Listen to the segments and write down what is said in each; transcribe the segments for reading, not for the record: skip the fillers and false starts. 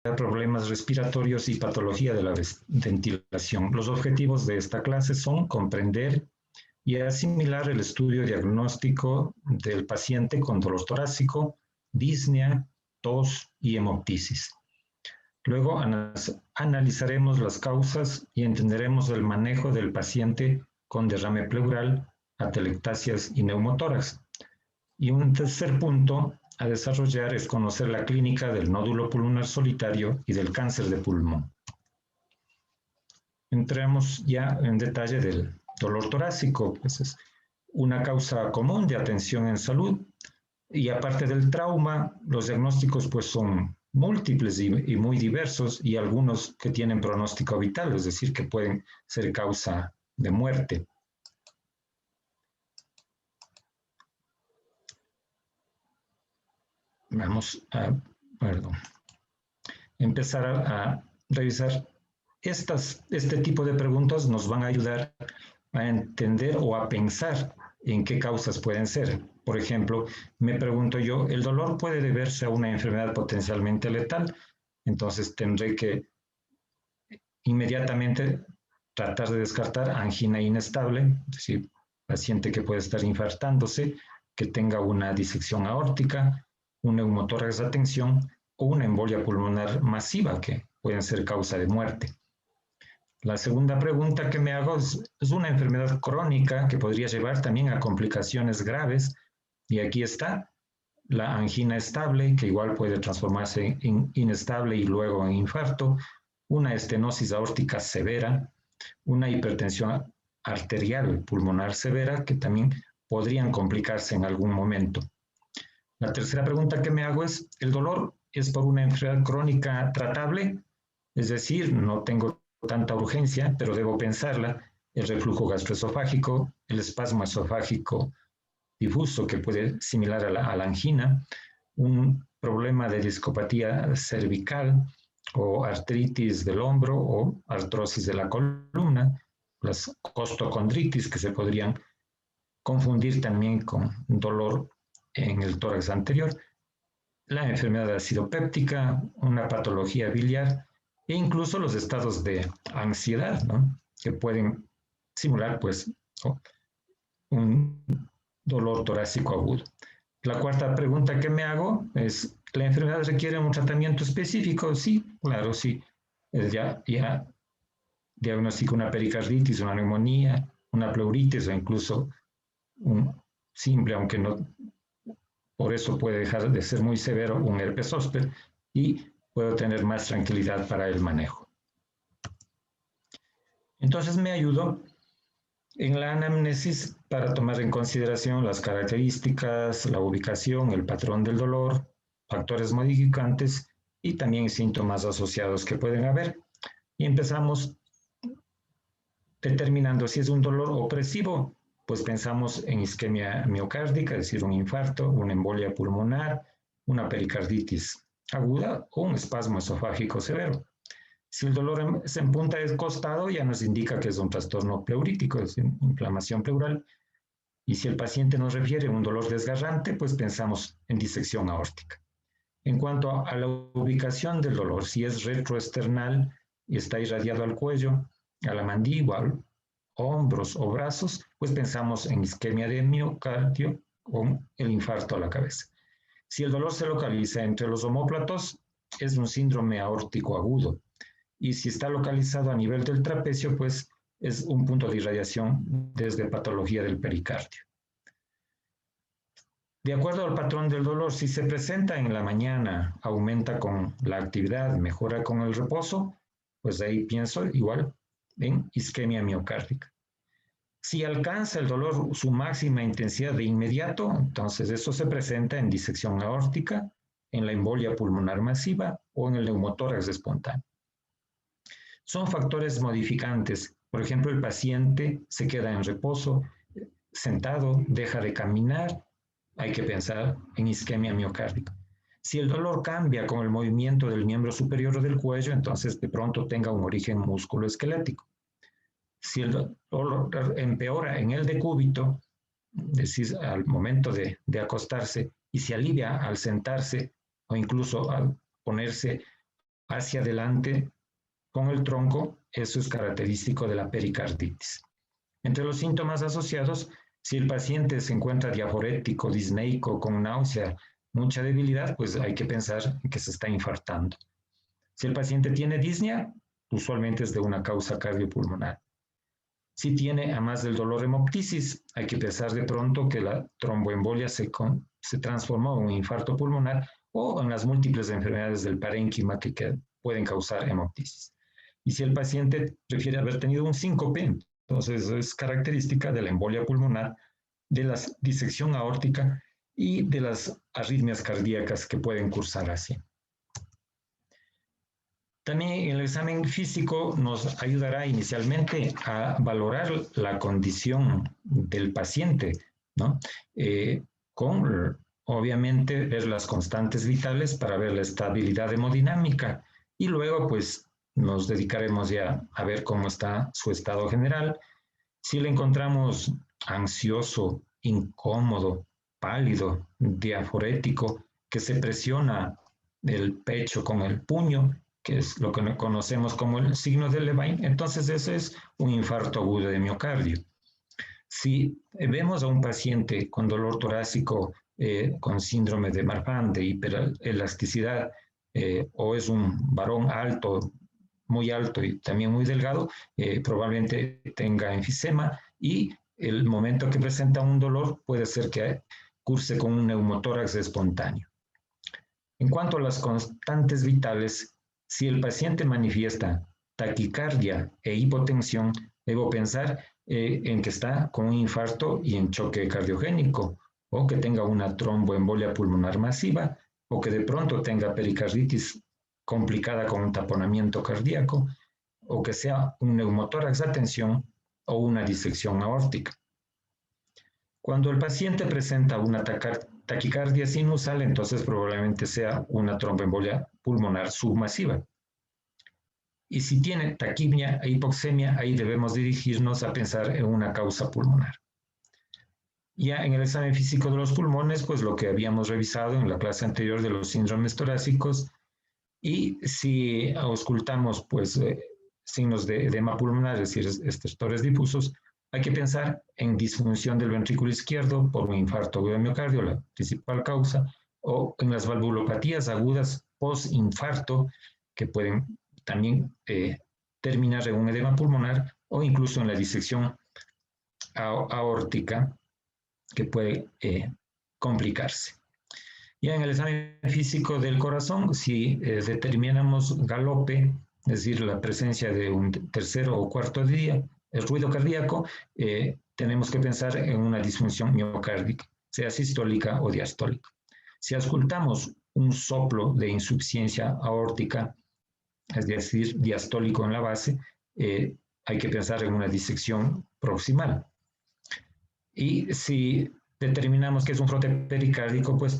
problemas respiratorios y patología de la ventilación. Los objetivos de esta clase son comprender y asimilar el estudio diagnóstico del paciente con dolor torácico, disnea, tos y hemoptisis. Luego analizaremos las causas y entenderemos el manejo del paciente con derrame pleural, atelectasias y neumotórax. Y un tercer punto a desarrollar es conocer la clínica del nódulo pulmonar solitario y del cáncer de pulmón. Entremos ya en detalle del dolor torácico, pues es una causa común de atención en salud y aparte del trauma, los diagnósticos pues son múltiples y muy diversos y algunos que tienen pronóstico vital, es decir, que pueden ser causa de muerte. Vamos a empezar a revisar este tipo de preguntas. Nos van a ayudar a entender o a pensar en qué causas pueden ser. Por ejemplo, me pregunto yo, ¿el dolor puede deberse a una enfermedad potencialmente letal? Entonces tendré que inmediatamente tratar de descartar angina inestable, es decir, paciente que puede estar infartándose, que tenga una disección aórtica, un neumotórax de tensión o una embolia pulmonar masiva que pueden ser causa de muerte. La segunda pregunta que me hago es una enfermedad crónica que podría llevar también a complicaciones graves y aquí está la angina estable que igual puede transformarse en inestable y luego en infarto, una estenosis aórtica severa, una hipertensión arterial pulmonar severa que también podrían complicarse en algún momento. La tercera pregunta que me hago es, ¿el dolor es por una enfermedad crónica tratable? Es decir, no tengo tanta urgencia, pero debo pensarla, el reflujo gastroesofágico, el espasmo esofágico difuso que puede similar a la angina, un problema de discopatía cervical o artritis del hombro o artrosis de la columna, las costocondritis que se podrían confundir también con dolor en el tórax anterior, la enfermedad de ácido péptica, una patología biliar e incluso los estados de ansiedad, ¿no? Que pueden simular pues un dolor torácico agudo. La cuarta pregunta que me hago es, ¿la enfermedad requiere un tratamiento específico? Sí, claro, sí. Ya diagnostica una pericarditis, una neumonía, una pleuritis o incluso un simple, aunque no, por eso puede dejar de ser muy severo, un herpes zóster y puedo tener más tranquilidad para el manejo. Entonces me ayudo en la anamnesis para tomar en consideración las características, la ubicación, el patrón del dolor, factores modificantes y también síntomas asociados que pueden haber. Y empezamos determinando si es un dolor opresivo, pues pensamos en isquemia miocárdica, es decir, un infarto, una embolia pulmonar, una pericarditis aguda o un espasmo esofágico severo. Si el dolor se empunta del costado, ya nos indica que es un trastorno pleurítico, es decir, inflamación pleural. Y si el paciente nos refiere a un dolor desgarrante, pues pensamos en disección aórtica. En cuanto a la ubicación del dolor, si es retroesternal y está irradiado al cuello, a la mandíbula, hombros o brazos, pues pensamos en isquemia de miocardio o el infarto a la cabeza. Si el dolor se localiza entre los omóplatos, es un síndrome aórtico agudo. Y si está localizado a nivel del trapecio, pues es un punto de irradiación desde patología del pericardio. De acuerdo al patrón del dolor, si se presenta en la mañana, aumenta con la actividad, mejora con el reposo, pues ahí pienso igual en isquemia miocárdica. Si alcanza el dolor su máxima intensidad de inmediato, entonces eso se presenta en disección aórtica, en la embolia pulmonar masiva o en el neumotórax espontáneo. Son factores modificantes. Por ejemplo, el paciente se queda en reposo, sentado, deja de caminar, hay que pensar en isquemia miocárdica. Si el dolor cambia con el movimiento del miembro superior del cuello, entonces de pronto tenga un origen musculoesquelético. Si el dolor empeora en el decúbito, es decir, al momento de acostarse, y se alivia al sentarse o incluso al ponerse hacia adelante con el tronco, eso es característico de la pericarditis. Entre los síntomas asociados, si el paciente se encuentra diaforético, disneico, con náusea, mucha debilidad, pues hay que pensar que se está infartando. Si el paciente tiene disnea, usualmente es de una causa cardiopulmonar. Si tiene, además del dolor, hemoptisis, hay que pensar de pronto que la tromboembolia se transformó en un infarto pulmonar o en las múltiples enfermedades del parénquima que pueden causar hemoptisis. Y si el paciente prefiere haber tenido un síncope, entonces es característica de la embolia pulmonar, de la disección aórtica y de las arritmias cardíacas que pueden cursar así. También el examen físico nos ayudará inicialmente a valorar la condición del paciente, ¿no? Con, obviamente, ver las constantes vitales para ver la estabilidad hemodinámica y luego, pues, nos dedicaremos ya a ver cómo está su estado general. Si le encontramos ansioso, incómodo, pálido, diaforético, que se presiona el pecho con el puño, que es lo que conocemos como el signo de Levine, entonces ese es un infarto agudo de miocardio. Si vemos a un paciente con dolor torácico, con síndrome de Marfan, de hiperelasticidad, o es un varón alto, muy alto y también muy delgado, probablemente tenga enfisema y el momento que presenta un dolor puede ser que curse con un neumotórax espontáneo. En cuanto a las constantes vitales, si el paciente manifiesta taquicardia e hipotensión, debo pensar en que está con un infarto y en choque cardiogénico, o que tenga una tromboembolia pulmonar masiva, o que de pronto tenga pericarditis complicada con un taponamiento cardíaco, o que sea un neumotórax a tensión o una disección aórtica. Cuando el paciente presenta una taquicardia sinusal, entonces probablemente sea una tromboembolia pulmonar submasiva. Y si tiene taquipnia e hipoxemia, ahí debemos dirigirnos a pensar en una causa pulmonar. Ya en el examen físico de los pulmones, pues lo que habíamos revisado en la clase anterior de los síndromes torácicos, y si auscultamos pues signos de edema pulmonar, es decir, estertores difusos, hay que pensar en disfunción del ventrículo izquierdo por un infarto agudo de miocardio, la principal causa, o en las valvulopatías agudas post-infarto, que pueden también terminar en un edema pulmonar, o incluso en la disección aórtica, que puede complicarse. Ya en el examen físico del corazón, si determinamos galope, es decir, la presencia de un tercero o cuarto día, el ruido cardíaco, tenemos que pensar en una disfunción miocárdica, sea sistólica o diastólica. Si auscultamos un soplo de insuficiencia aórtica, es decir, diastólico en la base, hay que pensar en una disección proximal. Y si determinamos que es un frote pericárdico, pues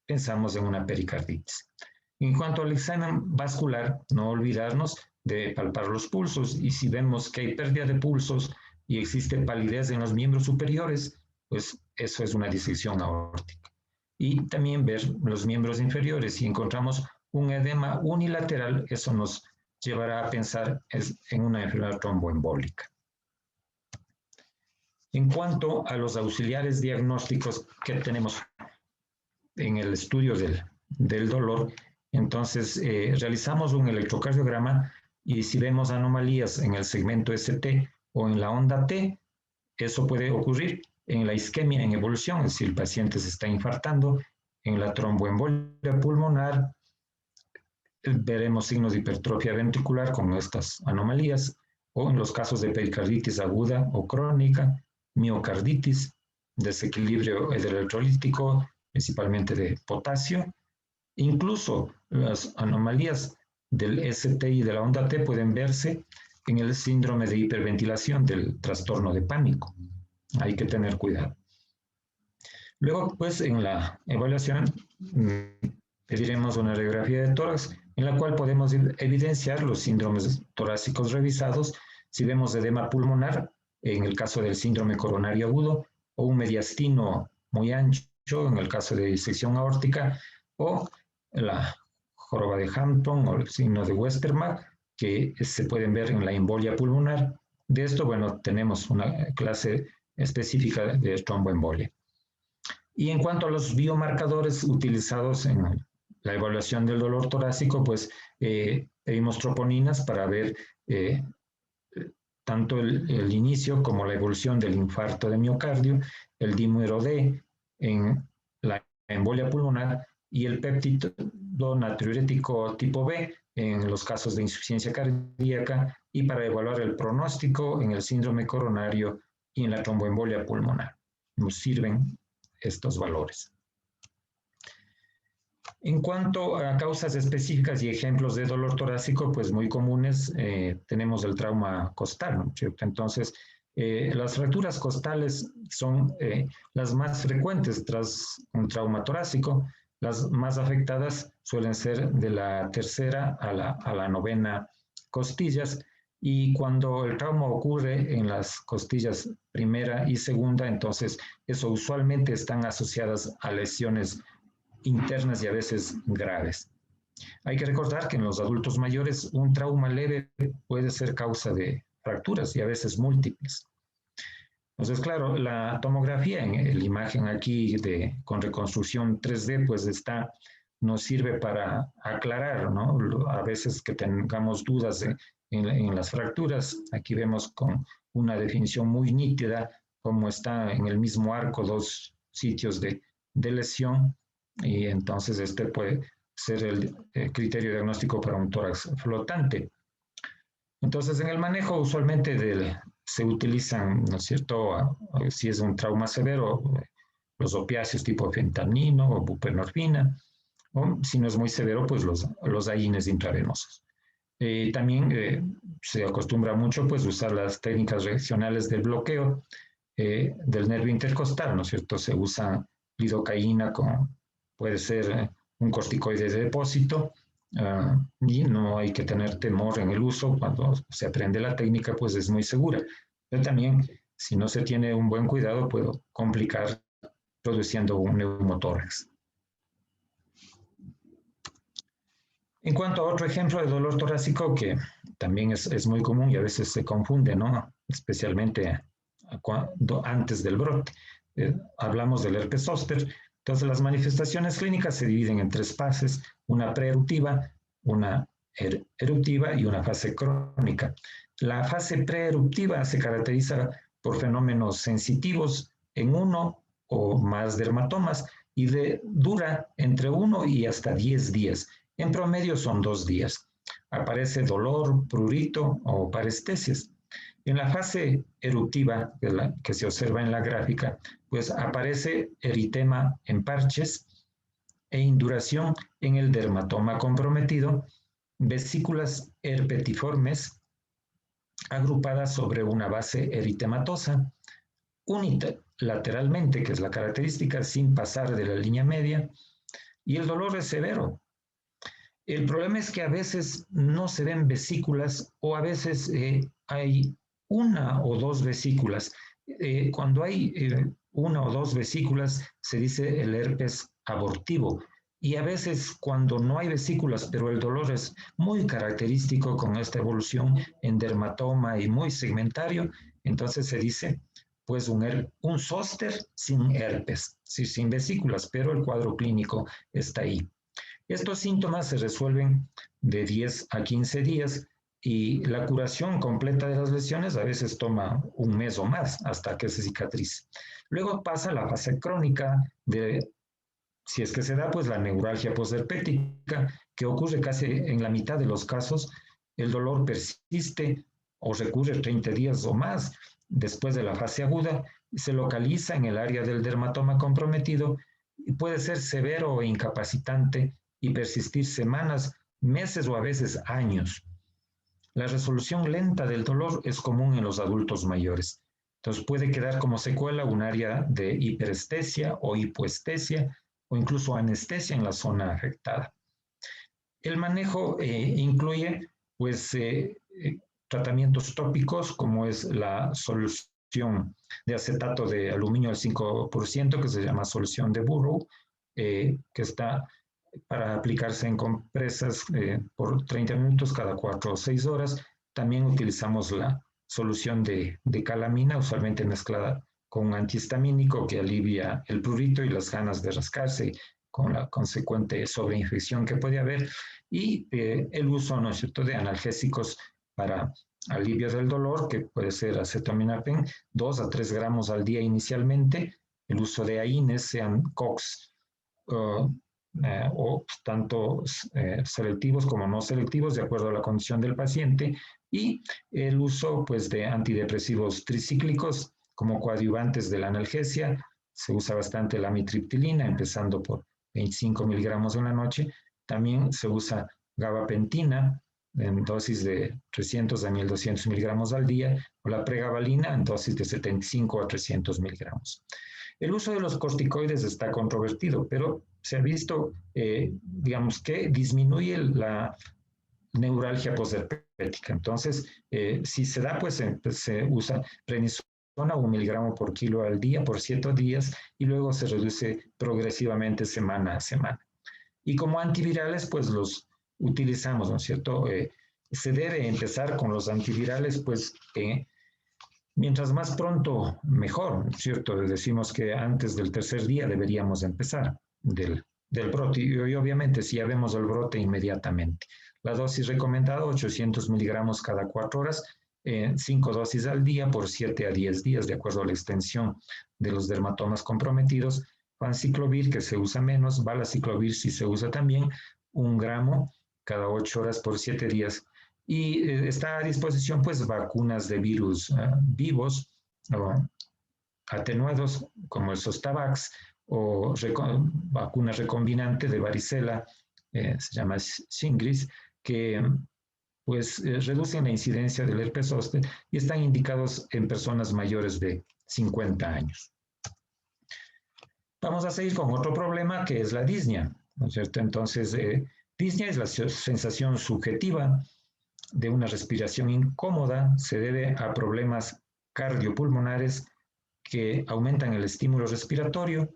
pensamos en una pericarditis. En cuanto al examen vascular, no olvidarnos de palpar los pulsos, y si vemos que hay pérdida de pulsos y existe palidez en los miembros superiores, pues eso es una disección aórtica. Y también ver los miembros inferiores. Si encontramos un edema unilateral, eso nos llevará a pensar en una enfermedad tromboembólica. En cuanto a los auxiliares diagnósticos que tenemos en el estudio del dolor, entonces realizamos un electrocardiograma y si vemos anomalías en el segmento ST o en la onda T, eso puede ocurrir en la isquemia en evolución, es decir, el paciente se está infartando, en la tromboembolia pulmonar, veremos signos de hipertrofia ventricular con estas anomalías, o en los casos de pericarditis aguda o crónica, miocarditis, desequilibrio electrolítico, principalmente de potasio. Incluso las anomalías del ST y de la onda T pueden verse en el síndrome de hiperventilación del trastorno de pánico. Hay que tener cuidado. Luego, pues, en la evaluación pediremos una radiografía de tórax en la cual podemos evidenciar los síndromes torácicos revisados. Si vemos edema pulmonar, en el caso del síndrome coronario agudo, o un mediastino muy ancho, en el caso de disección aórtica, o la joroba de Hampton o el signo de Westermarck, que se pueden ver en la embolia pulmonar. De esto, bueno, tenemos una clase específica de tromboembolia. Y en cuanto a los biomarcadores utilizados en la evaluación del dolor torácico, pues pedimos troponinas para ver tanto el inicio como la evolución del infarto de miocardio, el dímero D en la embolia pulmonar y el péptido natriurético tipo B en los casos de insuficiencia cardíaca y para evaluar el pronóstico en el síndrome coronario y en la tromboembolia pulmonar. Nos sirven estos valores. En cuanto a causas específicas y ejemplos de dolor torácico, pues muy comunes, tenemos el trauma costal, ¿no es cierto? Entonces, las fracturas costales son las más frecuentes tras un trauma torácico. Las más afectadas suelen ser de la tercera a la novena costillas, y cuando el trauma ocurre en las costillas primera y segunda, entonces eso usualmente están asociadas a lesiones internas y a veces graves. Hay que recordar que en los adultos mayores un trauma leve puede ser causa de fracturas y a veces múltiples. Entonces, claro, la tomografía en la imagen aquí con reconstrucción 3D, pues nos sirve para aclarar, ¿no? A veces que tengamos dudas en las fracturas. Aquí vemos con una definición muy nítida cómo está en el mismo arco dos sitios de lesión, y entonces este puede ser el criterio diagnóstico para un tórax flotante. Entonces, en el manejo usualmente se utilizan, ¿no es cierto?, si es un trauma severo, los opiáceos tipo fentanilo o buprenorfina, o si no es muy severo, pues los AINES intravenosos. También se acostumbra mucho pues usar las técnicas regionales del bloqueo del nervio intercostal, ¿no es cierto? Se usa lidocaína, puede ser un corticoide de depósito, y no hay que tener temor en el uso. Cuando se aprende la técnica, pues es muy segura. Pero también, si no se tiene un buen cuidado, puede complicar produciendo un neumotórax. En cuanto a otro ejemplo de dolor torácico que también es muy común y a veces se confunde, ¿no?, especialmente antes del brote, hablamos del herpes zóster. Entonces, las manifestaciones clínicas se dividen en tres fases: una preeruptiva, una eruptiva y una fase crónica. La fase preeruptiva se caracteriza por fenómenos sensitivos en uno o más dermatomas y dura entre 1 y hasta 10 días. En promedio son 2 días. Aparece dolor, prurito o parestesias. En la fase eruptiva, que se observa en la gráfica, pues aparece eritema en parches e induración en el dermatoma comprometido, vesículas herpetiformes agrupadas sobre una base eritematosa, unilateralmente, que es la característica, sin pasar de la línea media, y el dolor es severo. El problema es que a veces no se ven vesículas o a veces hay una o dos vesículas. Cuando hay una o dos vesículas se dice el herpes abortivo, y a veces cuando no hay vesículas pero el dolor es muy característico con esta evolución en dermatoma y muy segmentario, entonces se dice pues un zóster sin herpes, sí, sin vesículas, pero el cuadro clínico está ahí. Estos síntomas se resuelven de 10 a 15 días y la curación completa de las lesiones a veces toma un mes o más hasta que se cicatrice. Luego pasa la fase crónica si es que se da, pues la neuralgia posherpética, que ocurre casi en la mitad de los casos. El dolor persiste o recurre 30 días o más después de la fase aguda, se localiza en el área del dermatoma comprometido y puede ser severo o incapacitante y persistir semanas, meses o a veces años. La resolución lenta del dolor es común en los adultos mayores. Entonces puede quedar como secuela un área de hiperestesia o hipoestesia o incluso anestesia en la zona afectada. El manejo incluye pues tratamientos tópicos, como es la solución de acetato de aluminio al 5%, que se llama solución de Burrow, que está para aplicarse en compresas por 30 minutos cada 4 o 6 horas. También utilizamos la solución de calamina, usualmente mezclada con un antihistamínico que alivia el prurito y las ganas de rascarse, con la consecuente sobreinfección que puede haber, y el uso, ¿no es cierto?, de analgésicos para alivio del dolor, que puede ser acetaminofén, 2 a 3 gramos al día inicialmente, el uso de AINES, sean COX o tanto selectivos como no selectivos, de acuerdo a la condición del paciente, y el uso pues, de antidepresivos tricíclicos como coadyuvantes de la analgesia. Se usa bastante la amitriptilina, empezando por 25 miligramos en la noche. También se usa gabapentina en dosis de 300 a 1200 miligramos al día, o la pregabalina en dosis de 75 a 300 miligramos. El uso de los corticoides está controvertido, pero se ha visto, digamos, que disminuye la neuralgia posherpética. Entonces, si se da, pues se usa prednisona 1 miligramo por kilo al día por 7 días y luego se reduce progresivamente semana a semana. Y como antivirales, pues los utilizamos, ¿no es cierto? Se debe empezar con los antivirales, pues mientras más pronto, mejor, ¿no es cierto? Decimos que antes del tercer día deberíamos empezar del brote y obviamente si ya vemos el brote inmediatamente. La dosis recomendada, 800 miligramos cada 4 horas, 5 dosis al día por 7 a 10 días, de acuerdo a la extensión de los dermatomas comprometidos. Vanciclovir, que se usa menos, valaciclovir, si se usa también, 1 gramo cada 8 horas por 7 días. Y está a disposición, pues, vacunas de virus vivos o atenuados, como el Zostavax, o vacuna recombinante de varicela, se llama Shingrix, que pues reducen la incidencia del herpes zóster y están indicados en personas mayores de 50 años. Vamos a seguir con otro problema que es la disnea, ¿no es cierto? Entonces, disnea es la sensación subjetiva de una respiración incómoda, se debe a problemas cardiopulmonares que aumentan el estímulo respiratorio,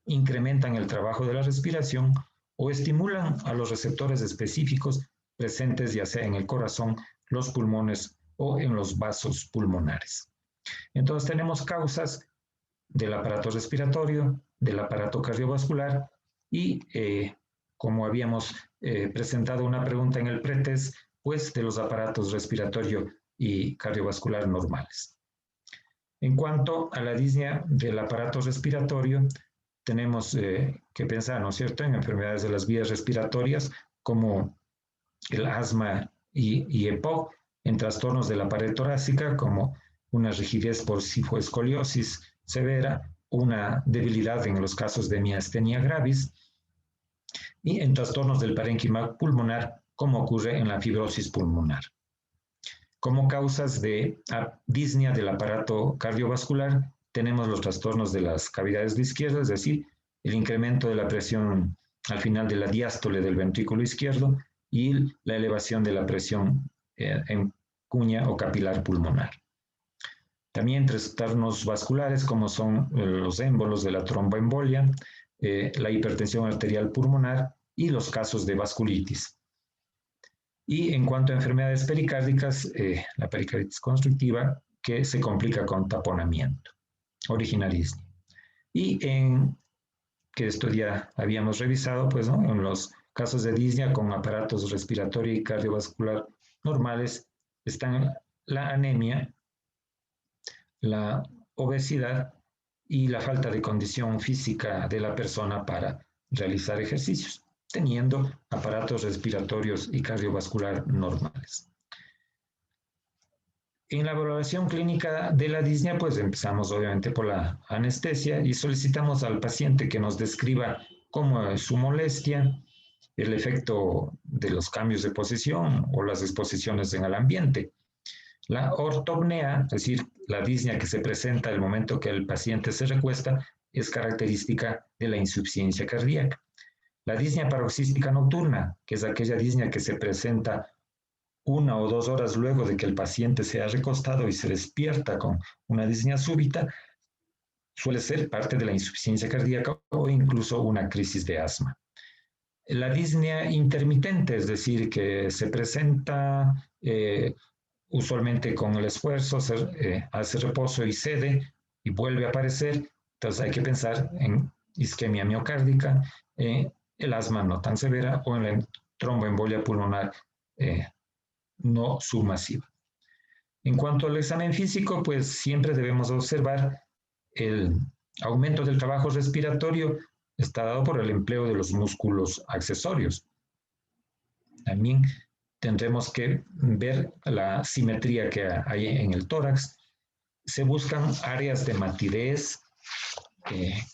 incrementan el trabajo de la respiración o estimulan a los receptores específicos presentes ya sea en el corazón, los pulmones o en los vasos pulmonares. Entonces tenemos causas del aparato respiratorio, del aparato cardiovascular y, como habíamos presentado una pregunta en el pretest, pues de los aparatos respiratorio y cardiovascular normales. En cuanto a la disnea del aparato respiratorio, tenemos que pensar, ¿no es cierto?, en enfermedades de las vías respiratorias como el asma y EPOC, en trastornos de la pared torácica como una rigidez por cifoescoliosis severa, una debilidad en los casos de miastenia gravis y en trastornos del parénquima pulmonar como ocurre en la fibrosis pulmonar. Como causas de disnea del aparato cardiovascular tenemos los trastornos de las cavidades de izquierda, es decir, el incremento de la presión al final de la diástole del ventrículo izquierdo y la elevación de la presión en cuña o capilar pulmonar. También trastornos vasculares como son los émbolos de la tromboembolia, la hipertensión arterial pulmonar y los casos de vasculitis. Y en cuanto a enfermedades pericárdicas, la pericarditis constrictiva que se complica con taponamiento, origina disnea. Y que esto ya habíamos revisado, pues, ¿no?, en los casos de disnea con aparatos respiratorio y cardiovascular normales están la anemia, la obesidad y la falta de condición física de la persona para realizar ejercicios, teniendo aparatos respiratorios y cardiovascular normales. En la valoración clínica de la disnea, pues empezamos obviamente por la anestesia y solicitamos al paciente que nos describa cómo es su molestia, el efecto de los cambios de posición o las exposiciones en el ambiente. La ortopnea, es decir, la disnea que se presenta al momento que el paciente se recuesta, es característica de la insuficiencia cardíaca. La disnea paroxística nocturna, que es aquella disnea que se presenta 1 o 2 horas luego de que el paciente se ha recostado y se despierta con una disnea súbita, suele ser parte de la insuficiencia cardíaca o incluso una crisis de asma. La disnea intermitente, es decir, que se presenta usualmente con el esfuerzo, hace reposo y cede y vuelve a aparecer. Entonces hay que pensar en isquemia miocárdica, el asma no tan severa o en la tromboembolia pulmonar no submasiva. En cuanto al examen físico, pues siempre debemos observar el aumento del trabajo respiratorio está dado por el empleo de los músculos accesorios. También tendremos que ver la simetría que hay en el tórax. Se buscan áreas de matidez,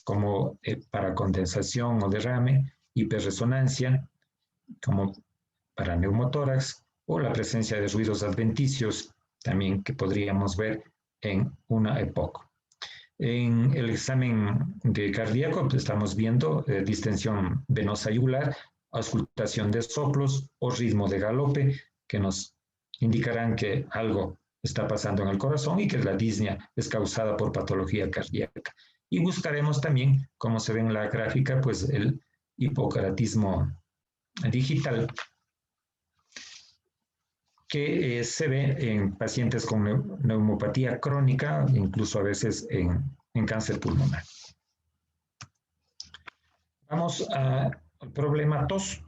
como para condensación o derrame, hiperresonancia, como para neumotórax, o la presencia de ruidos adventicios, también que podríamos ver en una EPOC. En el examen de cardíaco pues, estamos viendo distensión venosa yugular, auscultación de soplos o ritmo de galope que nos indicarán que algo está pasando en el corazón y que la disnea es causada por patología cardíaca. Y buscaremos también, como se ve en la gráfica, pues el hipocaratismo digital que se ve en pacientes con neumopatía crónica, incluso a veces en cáncer pulmonar. Vamos al problema tos.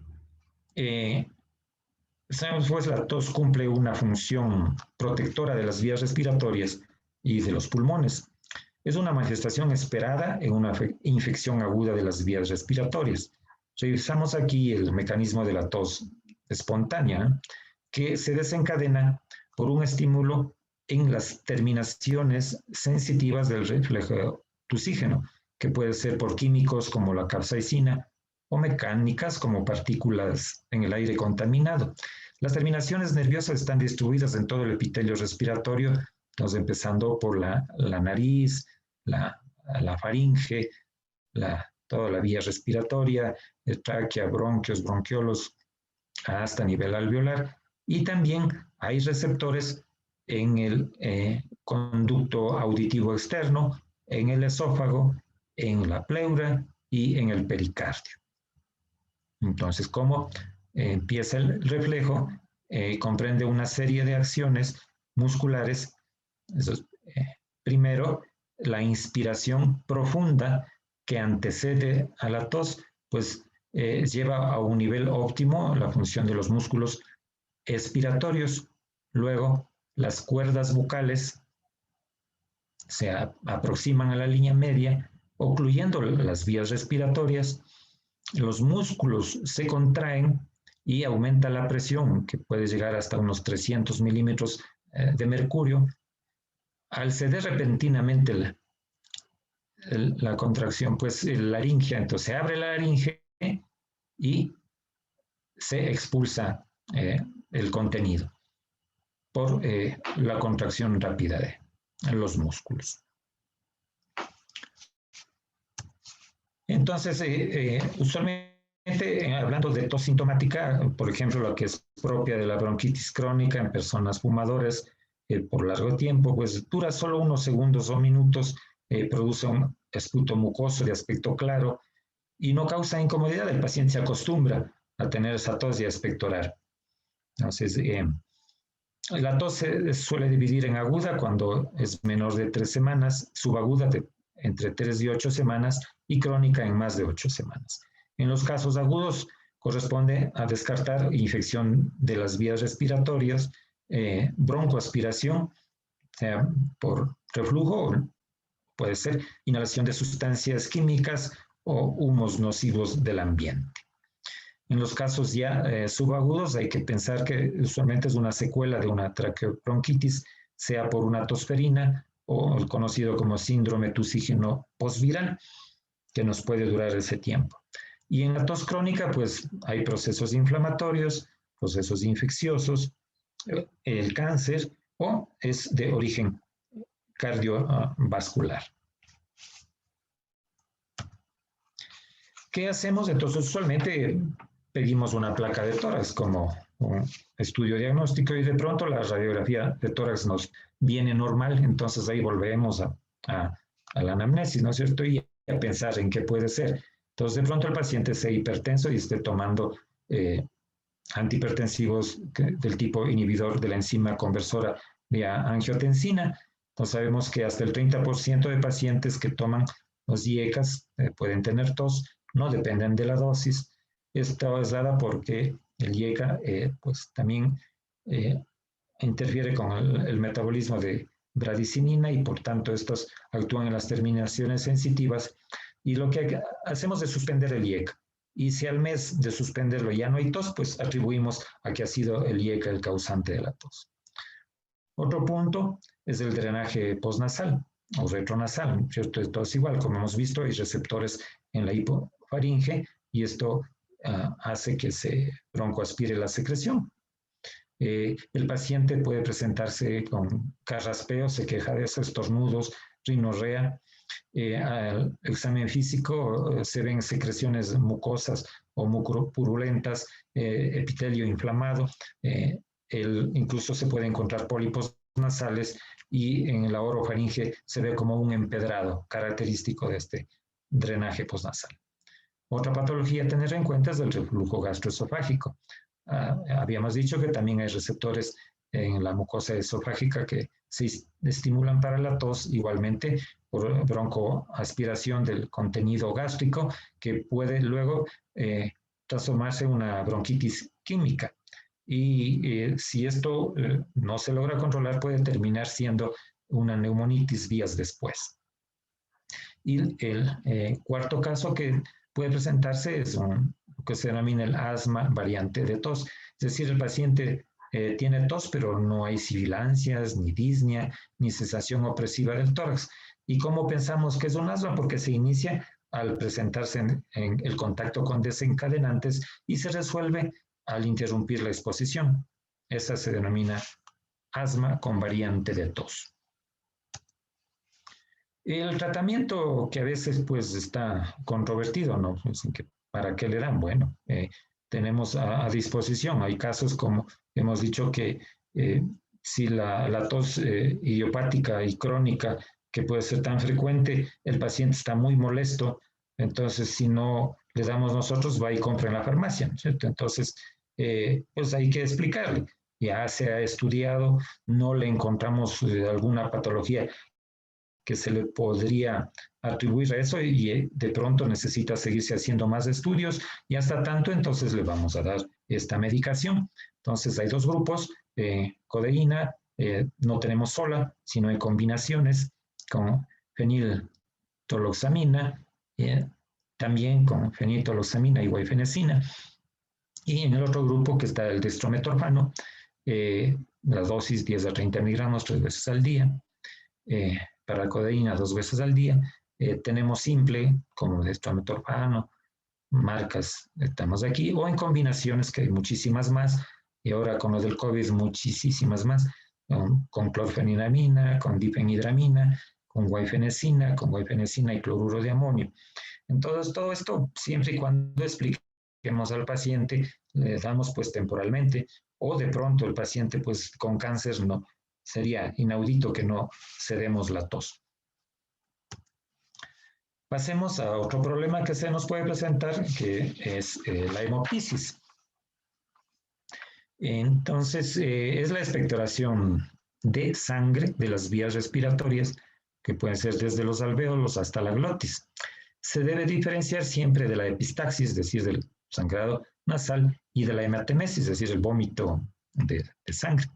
Sabemos pues la tos cumple una función protectora de las vías respiratorias y de los pulmones. Es una manifestación esperada en una infección aguda de las vías respiratorias. Revisamos aquí el mecanismo de la tos espontánea, que se desencadena por un estímulo en las terminaciones sensitivas del reflejo tusígeno, que puede ser por químicos como la capsaicina o mecánicas como partículas en el aire contaminado. Las terminaciones nerviosas están distribuidas en todo el epitelio respiratorio, entonces empezando por la nariz, la faringe, toda la vía respiratoria, tráquea, bronquios, bronquiolos, hasta nivel alveolar. Y también hay receptores en el conducto auditivo externo, en el esófago, en la pleura y en el pericardio. Entonces, ¿cómo empieza el reflejo? Comprende una serie de acciones musculares. Primero, la inspiración profunda que antecede a la tos, pues lleva a un nivel óptimo la función de los músculos expiratorios. Luego, las cuerdas bucales se aproximan a la línea media, ocluyendo las vías respiratorias. Los músculos se contraen y aumenta la presión, que puede llegar hasta unos 300 milímetros de mercurio. Al ceder repentinamente la contracción, pues la laringe, entonces se abre la laringe y se expulsa el contenido por la contracción rápida de los músculos. Entonces, usualmente hablando de tos sintomática, por ejemplo, la que es propia de la bronquitis crónica en personas fumadoras por largo tiempo, pues dura solo unos segundos o minutos, produce un esputo mucoso de aspecto claro y no causa incomodidad. El paciente se acostumbra a tener esa tos y a expectorar. Entonces, la tos se suele dividir en aguda cuando es menor de 3 semanas, subaguda de entre 3 y 8 semanas y crónica en más de 8 semanas. En los casos agudos corresponde a descartar infección de las vías respiratorias, broncoaspiración, sea por reflujo, puede ser inhalación de sustancias químicas o humos nocivos del ambiente. En los casos ya subagudos hay que pensar que usualmente es una secuela de una traqueobronquitis, sea por una tosferina o el conocido como síndrome tusígeno postviral, que nos puede durar ese tiempo. Y en la tos crónica, pues hay procesos inflamatorios, procesos infecciosos, el cáncer o es de origen cardiovascular. ¿Qué hacemos? Entonces, usualmente pedimos una placa de tórax como un estudio diagnóstico y de pronto la radiografía de tórax nos viene normal, entonces ahí volvemos a la anamnesis, ¿no es cierto? Y a pensar en qué puede ser. Entonces, de pronto el paciente sea hipertenso y esté tomando antihipertensivos del tipo inhibidor de la enzima conversora de angiotensina. Entonces, sabemos que hasta el 30% de pacientes que toman los IECAS pueden tener tos, no dependen de la dosis. Esto es dada porque el IECA pues también interfiere con el metabolismo de bradicinina y por tanto estos actúan en las terminaciones sensitivas y lo que hacemos es suspender el IECA. Y si al mes de suspenderlo ya no hay tos, pues atribuimos a que ha sido el IECA el causante de la tos. Otro punto es el drenaje postnasal o retronasal, ¿cierto? Esto es igual, como hemos visto, hay receptores en la hipofaringe y esto hace que se broncoaspire la secreción. El paciente puede presentarse con carraspeo, se queja de esos estornudos, rinorrea. Al examen físico se ven secreciones mucosas o mucopurulentas, epitelio inflamado, incluso se puede encontrar pólipos nasales y en la orofaringe se ve como un empedrado característico de este drenaje postnasal. Otra patología a tener en cuenta es el reflujo gastroesofágico. Habíamos dicho que también hay receptores en la mucosa esofágica que se estimulan para la tos, igualmente por broncoaspiración del contenido gástrico, que puede luego transformarse en una bronquitis química. Y si esto no se logra controlar, puede terminar siendo una neumonitis días después. Y el cuarto caso que puede presentarse es lo que se denomina el asma variante de tos. Es decir, el paciente tiene tos, pero no hay sibilancias, ni disnea, ni sensación opresiva del tórax. ¿Y cómo pensamos que es un asma? Porque se inicia al presentarse en el contacto con desencadenantes y se resuelve al interrumpir la exposición. Esa se denomina asma con variante de tos. El tratamiento que a veces pues está controvertido, ¿no? ¿Para qué le dan? Bueno, tenemos a disposición. Hay casos como hemos dicho que si la tos idiopática y crónica, que puede ser tan frecuente, el paciente está muy molesto, entonces si no le damos nosotros, va y compra en la farmacia, ¿cierto? Entonces, pues hay que explicarle. Ya se ha estudiado, no le encontramos alguna patología que se le podría atribuir a eso y de pronto necesita seguirse haciendo más estudios y hasta tanto entonces le vamos a dar esta medicación. Entonces hay dos grupos, codeína, no tenemos sola, sino en combinaciones con feniltoloxamina, también con feniltoloxamina y guaifenesina. Y en el otro grupo que está el dextrometorfano, la dosis 10 a 30 miligramos 3 veces al día. Para la codeína 2 veces al día. Tenemos simple, como dextrometorfano, marcas, estamos aquí, o en combinaciones que hay muchísimas más, y ahora con lo del COVID muchísimas más, con clorfeniramina, con difenhidramina, con guaifenesina y cloruro de amonio. Entonces, todo esto, siempre y cuando expliquemos al paciente, le damos pues temporalmente, o de pronto el paciente pues con cáncer no, sería inaudito que no cedemos la tos. Pasemos a otro problema que se nos puede presentar, que es la hemoptisis. Entonces, es la expectoración de sangre de las vías respiratorias, que pueden ser desde los alvéolos hasta la glotis. Se debe diferenciar siempre de la epistaxis, es decir, del sangrado nasal, y de la hematemesis, es decir, el vómito de sangre.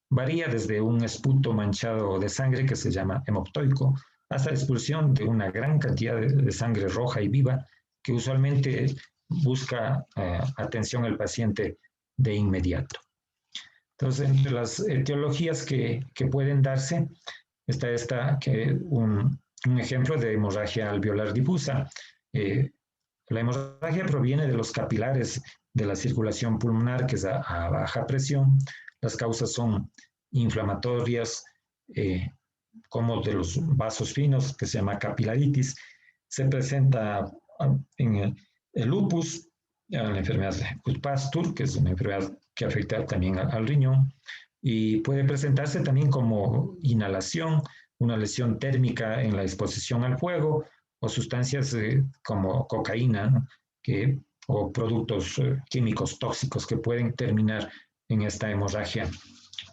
Varía desde un esputo manchado de sangre que se llama hemoptoico hasta la expulsión de una gran cantidad de sangre roja y viva que usualmente busca atención al paciente de inmediato. Entonces, entre las etiologías que pueden darse, está un ejemplo de hemorragia alveolar difusa. La hemorragia proviene de los capilares de la circulación pulmonar, que es a baja presión. Las causas son inflamatorias, como de los vasos finos, que se llama capilaritis. Se presenta en el lupus, la enfermedad de Goodpasture, que es una enfermedad que afecta también al riñón, y puede presentarse también como inhalación, una lesión térmica en la exposición al fuego, o sustancias como cocaína, ¿no? O productos químicos tóxicos que pueden terminar en esta hemorragia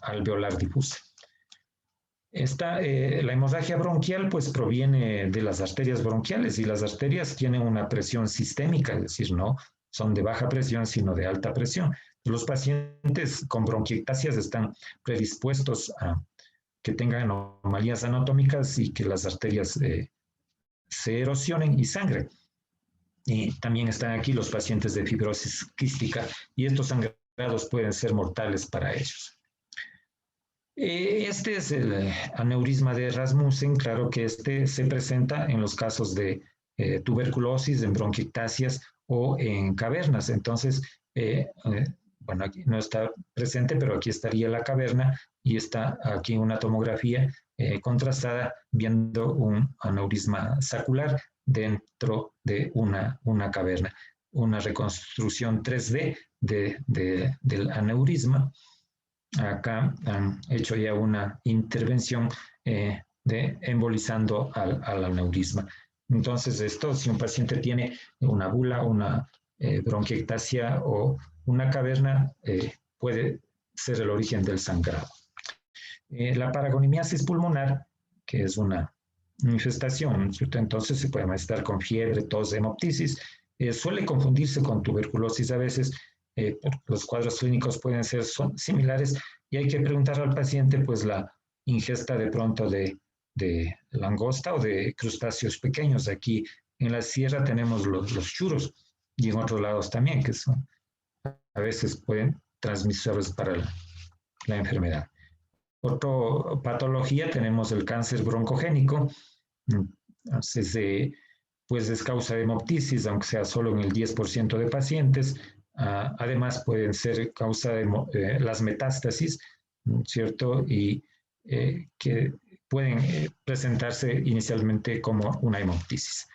alveolar difusa. La hemorragia bronquial pues proviene de las arterias bronquiales y las arterias tienen una presión sistémica, es decir, no son de baja presión, sino de alta presión. Los pacientes con bronquiectasias están predispuestos a que tengan anomalías anatómicas y que las arterias se erosionen y sangren. Y también están aquí los pacientes de fibrosis quística y estos sangrados pueden ser mortales para ellos. Este es el aneurisma de Rasmussen. Claro que este se presenta en los casos de tuberculosis, en bronquiectasias o en cavernas. Entonces, bueno, aquí no está presente, pero aquí estaría la caverna y está aquí una tomografía contrastada viendo un aneurisma sacular dentro de una caverna. Una reconstrucción 3D del aneurisma. Acá han hecho ya una intervención embolizando al aneurisma. Entonces, esto, si un paciente tiene una bula, una bronquiectasia o una caverna, puede ser el origen del sangrado. La paragonimiasis pulmonar, que es una infestación, ¿cierto? Entonces se puede manifestar con fiebre, tos, hemoptisis. Suele confundirse con tuberculosis a veces. Los cuadros clínicos pueden ser similares y hay que preguntar al paciente pues la ingesta de pronto de langosta o de crustáceos pequeños. Aquí en la sierra tenemos los churos y en otros lados también, que son, a veces pueden transmisores para la enfermedad. Otra patología tenemos el cáncer broncogénico. Entonces, pues es causa de hemoptisis, aunque sea solo en el 10% de pacientes. Además, pueden ser causa de las metástasis, ¿cierto? Y que pueden presentarse inicialmente como una hemoptisis.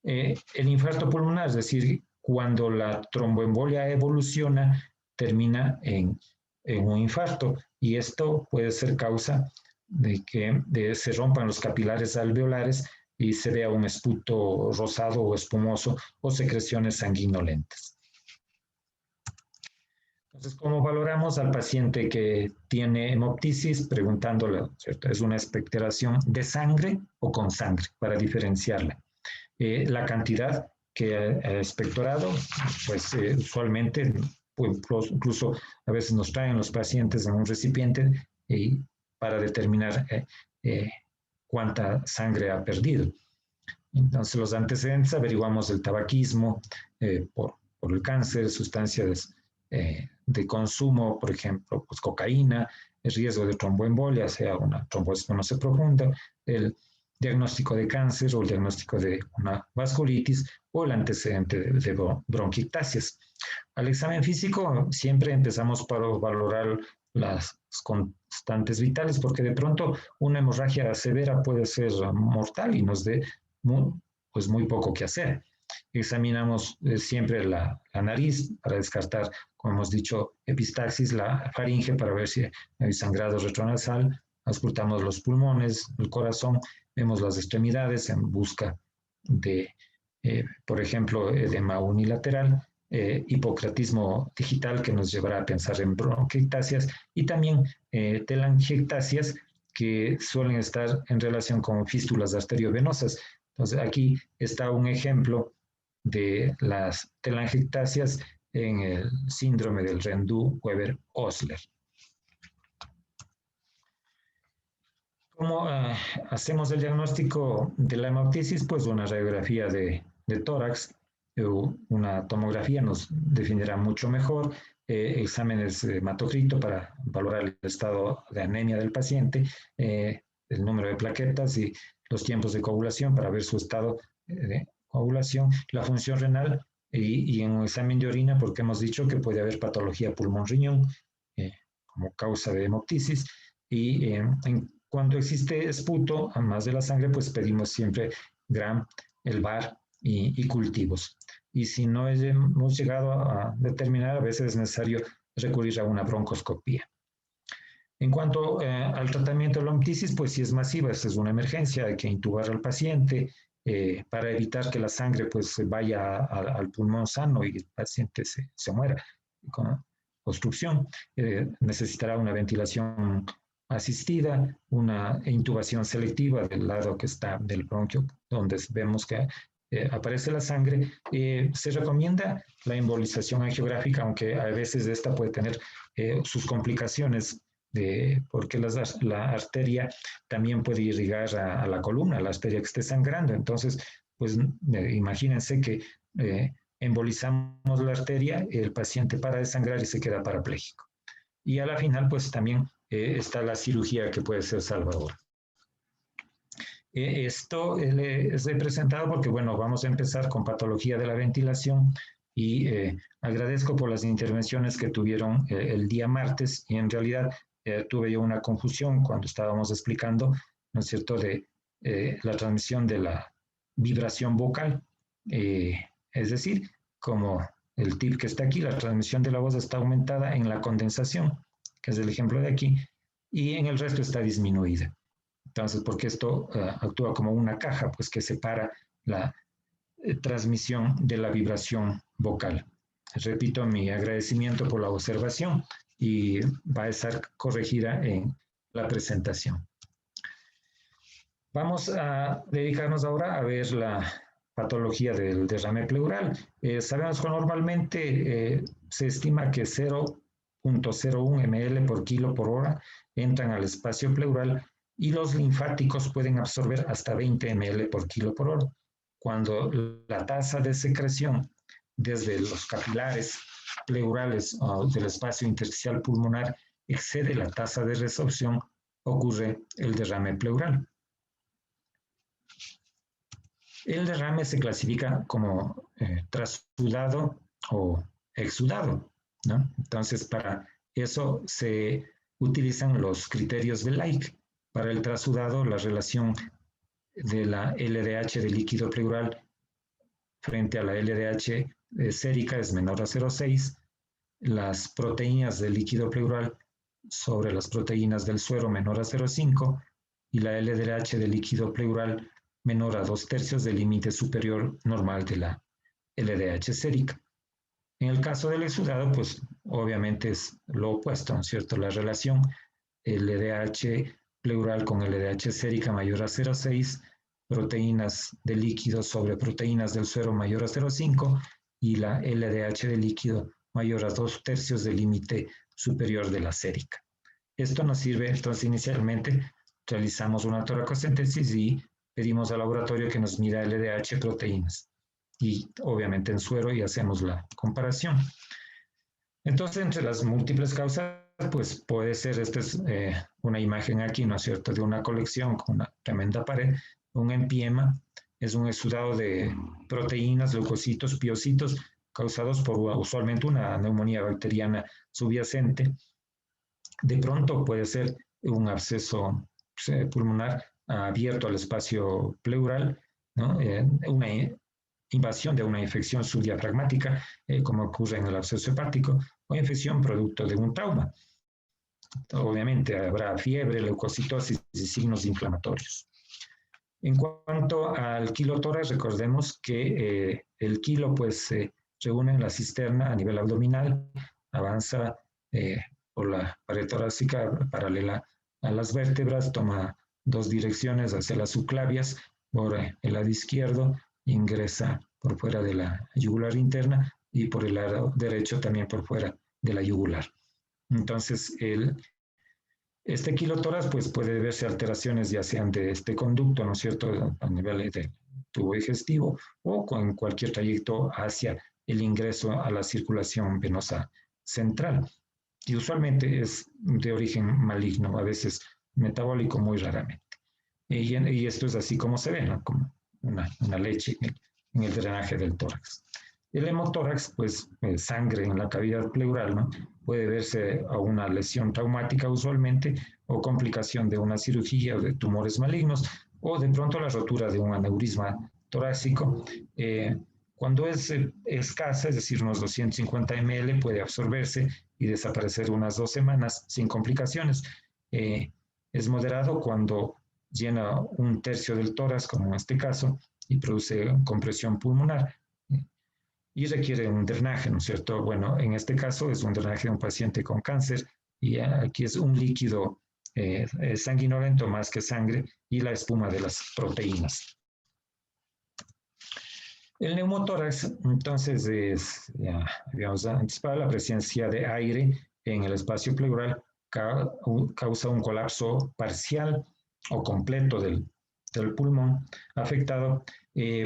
El infarto pulmonar, es decir, cuando la tromboembolia evoluciona, termina en un infarto y esto puede ser causa de que se rompan los capilares alveolares y se vea un esputo rosado o espumoso o secreciones sanguinolentas. Entonces, ¿cómo valoramos al paciente que tiene hemoptisis? Preguntándole, ¿cierto? ¿Es una expectoración de sangre o con sangre? Para diferenciarla. La cantidad que ha expectorado, pues usualmente, pues, incluso a veces nos traen los pacientes en un recipiente para determinar cuánta sangre ha perdido. Entonces, los antecedentes, averiguamos el tabaquismo por el cáncer, sustancias de consumo, por ejemplo, pues cocaína, el riesgo de tromboembolia, sea una trombosis venosa profunda, el diagnóstico de cáncer o el diagnóstico de una vasculitis o el antecedente de bronquiectasias. Al examen físico siempre empezamos por valorar las constantes vitales, porque de pronto una hemorragia severa puede ser mortal y nos dé pues muy poco que hacer. Examinamos siempre la nariz para descartar, como hemos dicho, epistaxis, la faringe para ver si hay sangrado retronasal, auscultamos los pulmones, el corazón, vemos las extremidades en busca de, por ejemplo, edema unilateral, hipocratismo digital que nos llevará a pensar en bronquiectasias y también telangiectasias que suelen estar en relación con fístulas arteriovenosas. Entonces aquí está un ejemplo de las telangiectasias en el síndrome del Rendu-Weber-Osler. ¿Cómo hacemos el diagnóstico de la hemoptisis? Pues una radiografía de tórax, una tomografía nos definirá mucho mejor, exámenes de hematocrito para valorar el estado de anemia del paciente, el número de plaquetas y los tiempos de coagulación para ver su estado de coagulación, la función renal y en un examen de orina, porque hemos dicho que puede haber patología pulmón-riñón como causa de hemoptisis y cuando existe esputo, además de la sangre, pues pedimos siempre Gram, el VAR y cultivos. Y si no hemos llegado a determinar, a veces es necesario recurrir a una broncoscopía. En cuanto al tratamiento de la hemoptisis, pues si es masiva, esta es una emergencia, hay que intubar al paciente, para evitar que la sangre pues vaya al pulmón sano y el paciente se muera con obstrucción. Necesitará una ventilación asistida, una intubación selectiva del lado que está del bronquio, donde vemos que aparece la sangre. Se recomienda la embolización angiográfica, aunque a veces esta puede tener sus complicaciones, porque la arteria también puede irrigar a la columna, la arteria que esté sangrando. Entonces, pues imagínense que embolizamos la arteria, el paciente para de sangrar y se queda parapléjico. Y a la final, pues también está la cirugía que puede ser salvadora. Esto les he presentado porque, bueno, vamos a empezar con patología de la ventilación y agradezco por las intervenciones que tuvieron el día martes y en realidad tuve yo una confusión cuando estábamos explicando, ¿no es cierto?, de la transmisión de la vibración vocal. Es decir, como el tip que está aquí, la transmisión de la voz está aumentada en la condensación, que es el ejemplo de aquí, y en el resto está disminuida. Entonces, porque esto actúa como una caja, pues que separa la transmisión de la vibración vocal. Repito mi agradecimiento por la observación y va a estar corregida en la presentación. Vamos a dedicarnos ahora a ver la patología del derrame pleural. Sabemos que normalmente se estima que 0.01 ml por kilo por hora entran al espacio pleural y los linfáticos pueden absorber hasta 20 ml por kilo por hora. Cuando la tasa de secreción desde los capilares pleurales o del espacio intersticial pulmonar excede la tasa de resorción, ocurre el derrame pleural. El derrame se clasifica como trasudado o exudado, ¿no? Entonces, para eso se utilizan los criterios de Lake. Para el trasudado, la relación de la LDH del líquido pleural frente a la LDH sérica es menor a 0,6. Las proteínas del líquido pleural sobre las proteínas del suero menor a 0,5 y la LDH del líquido pleural menor a 2/3 del límite superior normal de la LDH sérica. En el caso del exudado, pues obviamente es lo opuesto, ¿no es cierto? La relación LDH pleural con LDH sérica mayor a 0,6, proteínas de líquido sobre proteínas del suero mayor a 0,5 y la LDH de líquido mayor a 2/3 del límite superior de la sérica. Esto nos sirve, entonces inicialmente realizamos una toracocentesis y pedimos al laboratorio que nos mida LDH proteínas y obviamente en suero y hacemos la comparación. Entonces, entre las múltiples causas, pues puede ser, esta es una imagen aquí, ¿no es cierto?, de una colección con una tremenda pared, un empiema, es un exudado de proteínas, leucocitos, piocitos, causados por usualmente una neumonía bacteriana subyacente. De pronto puede ser un absceso pulmonar abierto al espacio pleural, ¿no? Una invasión de una infección subdiafragmática, como ocurre en el absceso hepático, o infección producto de un trauma. Obviamente habrá fiebre, leucocitosis y signos inflamatorios. En cuanto al quilotórax, recordemos que el quilo pues se reúne en la cisterna a nivel abdominal, avanza por la pared torácica paralela a las vértebras, toma dos direcciones hacia las subclavias, por el lado izquierdo ingresa por fuera de la yugular interna y por el lado derecho también por fuera de la yugular. Entonces, este quilotórax pues, puede deberse a alteraciones ya sean de este conducto, ¿no es cierto?, a nivel del tubo digestivo o con cualquier trayecto hacia el ingreso a la circulación venosa central. Y usualmente es de origen maligno, a veces metabólico muy raramente. Y esto es así como se ve, ¿no?, como una leche en el drenaje del tórax. El hemotórax, pues sangre en la cavidad pleural, ¿no?, puede verse a una lesión traumática usualmente o complicación de una cirugía o de tumores malignos o de pronto la rotura de un aneurisma torácico. Cuando es escasa, es decir, unos 250 ml, puede absorberse y desaparecer unas 2 semanas sin complicaciones. Es moderado cuando llena 1/3 del tórax, como en este caso, y produce compresión pulmonar y requiere un drenaje, ¿no es cierto? Bueno, en este caso es un drenaje de un paciente con cáncer y aquí es un líquido sanguinolento más que sangre y la espuma de las proteínas. El neumotórax, entonces, ya habíamos anticipado la presencia de aire en el espacio pleural, causa un colapso parcial o completo del pulmón afectado.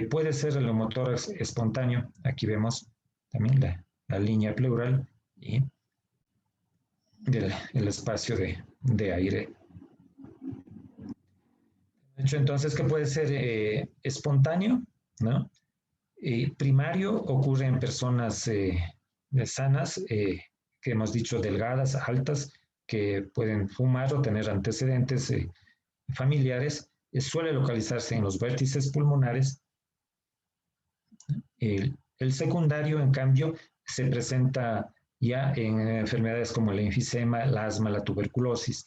Puede ser el neumotórax espontáneo. Aquí vemos también la línea pleural y el espacio de aire. De hecho, entonces, ¿qué puede ser espontáneo? ¿No? Primario ocurre en personas sanas, que hemos dicho delgadas, altas, que pueden fumar o tener antecedentes familiares. Suele localizarse en los vértices pulmonares. El secundario, en cambio, se presenta ya en enfermedades como el enfisema, el asma, la tuberculosis.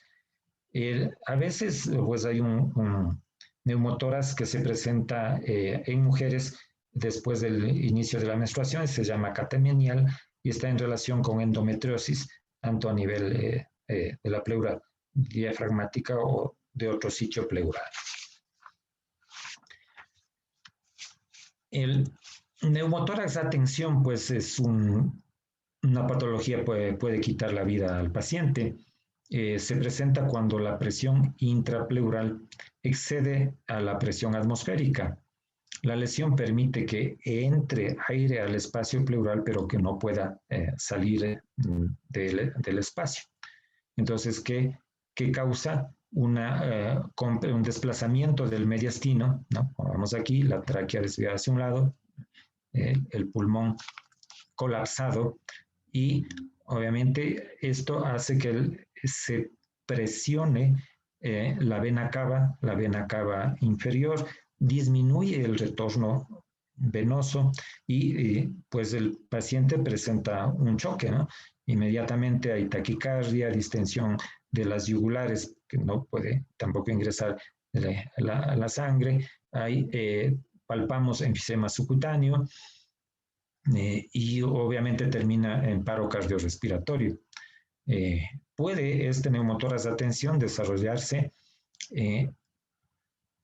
A veces pues hay un neumotórax que se presenta en mujeres después del inicio de la menstruación, se llama catamenial y está en relación con endometriosis, tanto a nivel de la pleura diafragmática o de otro sitio pleural. El neumotórax a tensión, pues es una patología que puede quitar la vida al paciente. Se presenta cuando la presión intrapleural excede a la presión atmosférica. La lesión permite que entre aire al espacio pleural, pero que no pueda salir del espacio. Entonces, ¿qué causa? Un desplazamiento del mediastino, ¿no? Vamos aquí, la tráquea desviada hacia un lado, el pulmón colapsado y obviamente esto hace que se presione la vena cava inferior, disminuye el retorno venoso y pues el paciente presenta un choque, ¿no? Inmediatamente hay taquicardia, distensión de las yugulares, que no puede tampoco ingresar la sangre, palpamos enfisema subcutáneo, y obviamente termina en paro cardiorrespiratorio. Puede este neumotórax de tensión desarrollarse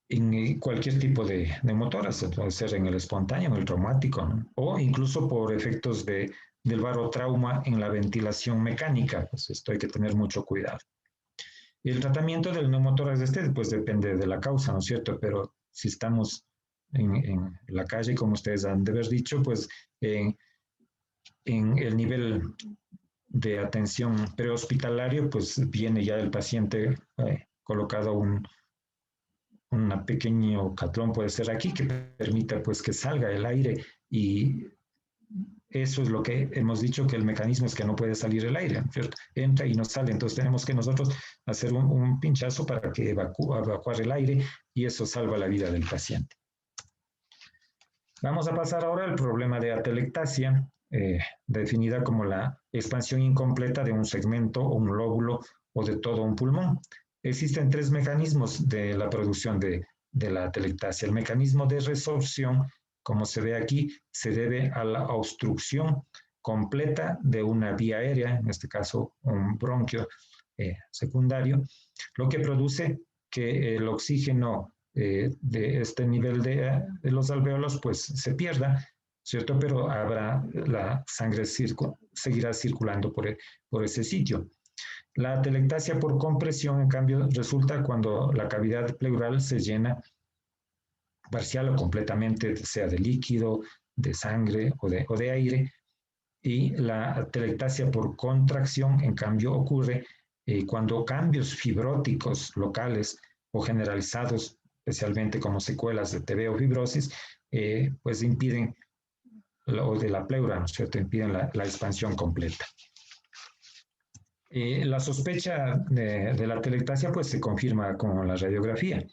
en cualquier tipo de neumotórax, puede ser en el espontáneo, en el traumático, ¿no? O incluso por efectos del barotrauma en la ventilación mecánica, pues esto hay que tener mucho cuidado. El tratamiento del neumotórax pues depende de la causa, ¿no es cierto? Pero si estamos en la calle, como ustedes han de haber dicho, pues en el nivel de atención prehospitalario, pues viene ya el paciente colocado un pequeño catrón, puede ser aquí, que permita pues que salga el aire y eso es lo que hemos dicho, que el mecanismo es que no puede salir el aire, ¿cierto? Entra y no sale, entonces tenemos que nosotros hacer un pinchazo para que evacuar el aire y eso salva la vida del paciente. Vamos a pasar ahora al problema de atelectasia, definida como la expansión incompleta de un segmento o un lóbulo o de todo un pulmón. Existen tres mecanismos de la producción de la atelectasia. El mecanismo de resorción, como se ve aquí, se debe a la obstrucción completa de una vía aérea, en este caso un bronquio secundario, lo que produce que el oxígeno de este nivel de los alvéolos pues se pierda, ¿cierto? Pero la sangre seguirá circulando por ese sitio. La atelectasia por compresión, en cambio, resulta cuando la cavidad pleural se llena parcial o completamente, sea de líquido, de sangre o de aire, y la atelectasia por contracción, en cambio, ocurre cuando cambios fibróticos locales o generalizados, especialmente como secuelas de TB o fibrosis, pues impiden, o de la pleura, ¿no es cierto?, impiden la expansión completa. La sospecha de la atelectasia pues se confirma con la radiografía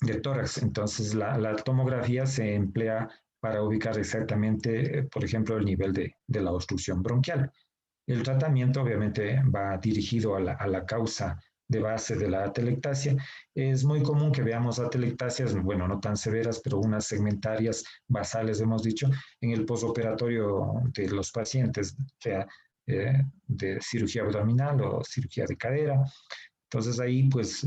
de tórax. Entonces la tomografía se emplea para ubicar exactamente, por ejemplo, el nivel de la obstrucción bronquial. El tratamiento obviamente va dirigido a la causa de base de la atelectasia. Es muy común que veamos atelectasias, bueno, no tan severas, pero unas segmentarias basales, hemos dicho, en el posoperatorio de los pacientes, sea de cirugía abdominal o cirugía de cadera. Entonces ahí pues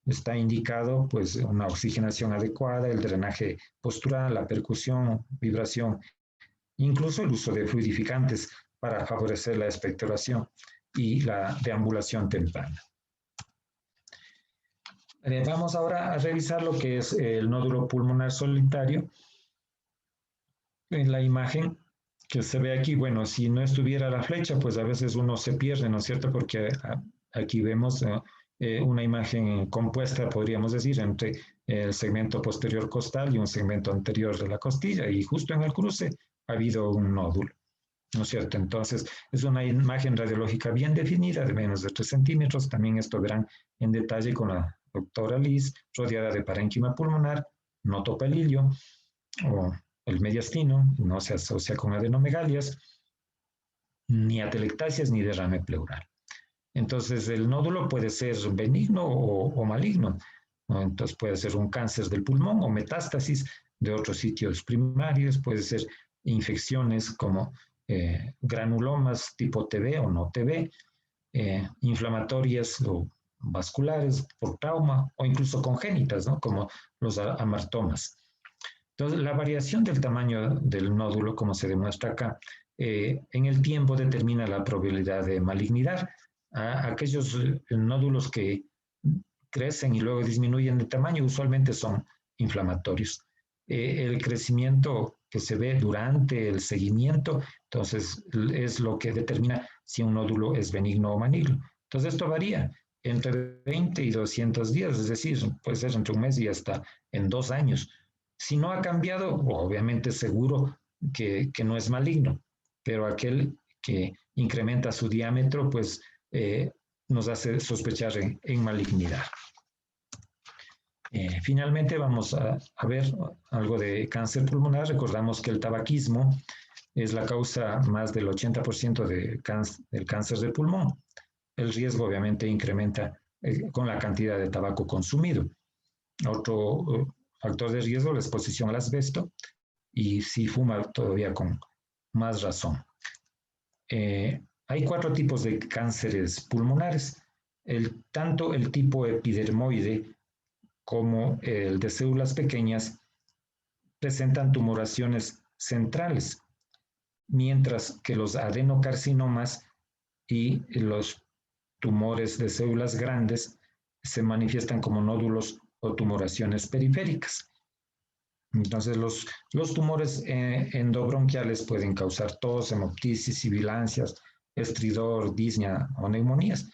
está indicado pues una oxigenación adecuada, el drenaje postural, la percusión, vibración, incluso el uso de fluidificantes para favorecer la expectoración y la deambulación temprana. Vamos ahora a revisar lo que es el nódulo pulmonar solitario. En la imagen que se ve aquí, bueno, si no estuviera la flecha, pues a veces uno se pierde, ¿no es cierto? Porque aquí vemos una imagen compuesta, podríamos decir, entre el segmento posterior costal y un segmento anterior de la costilla, y justo en el cruce ha habido un nódulo, ¿no es cierto? Entonces, es una imagen radiológica bien definida, de menos de 3 centímetros. También esto verán en detalle con la doctora Liz, rodeada de parénquima pulmonar, no topelilio o el mediastino, no se asocia con adenomegalias, ni atelectasias ni derrame pleural. Entonces, el nódulo puede ser benigno o maligno, ¿no? Entonces, puede ser un cáncer del pulmón o metástasis de otros sitios primarios, puede ser infecciones como granulomas tipo TB o no TB, inflamatorias o vasculares por trauma o incluso congénitas, ¿no? Como los amartomas. Entonces, la variación del tamaño del nódulo, como se demuestra acá, en el tiempo determina la probabilidad de malignidad. Aquellos nódulos que crecen y luego disminuyen de tamaño usualmente son inflamatorios. El crecimiento que se ve durante el seguimiento, entonces es lo que determina si un nódulo es benigno o maligno. Entonces esto varía entre 20 y 200 días, es decir, puede ser entre un mes y hasta en 2 años. Si no ha cambiado, obviamente seguro que no es maligno, pero aquel que incrementa su diámetro, pues nos hace sospechar en malignidad. Finalmente vamos a ver algo de cáncer pulmonar. Recordamos que el tabaquismo es la causa más del 80% del cáncer de pulmón. El riesgo obviamente incrementa con la cantidad de tabaco consumido. Otro factor de riesgo, la exposición al asbesto, y si fuma todavía con más razón. Hay 4 tipos de cánceres pulmonares. Tanto el tipo epidermoide como el de células pequeñas presentan tumoraciones centrales, mientras que los adenocarcinomas y los tumores de células grandes se manifiestan como nódulos o tumoraciones periféricas. Entonces, los tumores endobronquiales pueden causar tos, hemoptisis, sibilancias, estridor, disnea o neumonías.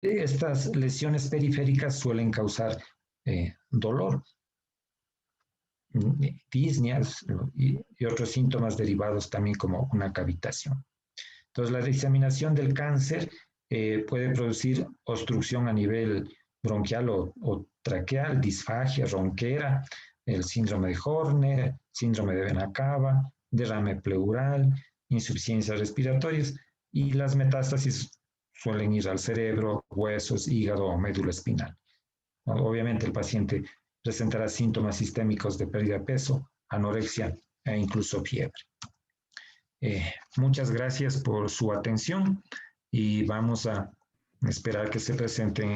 Estas lesiones periféricas suelen causar dolor, disneas y otros síntomas derivados también como una cavitación. Entonces, la diseminación del cáncer puede producir obstrucción a nivel bronquial o traqueal, disfagia, ronquera, el síndrome de Horner, síndrome de vena cava, derrame pleural, insuficiencias respiratorias, y las metástasis suelen ir al cerebro, huesos, hígado o médula espinal. Obviamente el paciente presentará síntomas sistémicos de pérdida de peso, anorexia e incluso fiebre. Muchas gracias por su atención y vamos a esperar que se presenten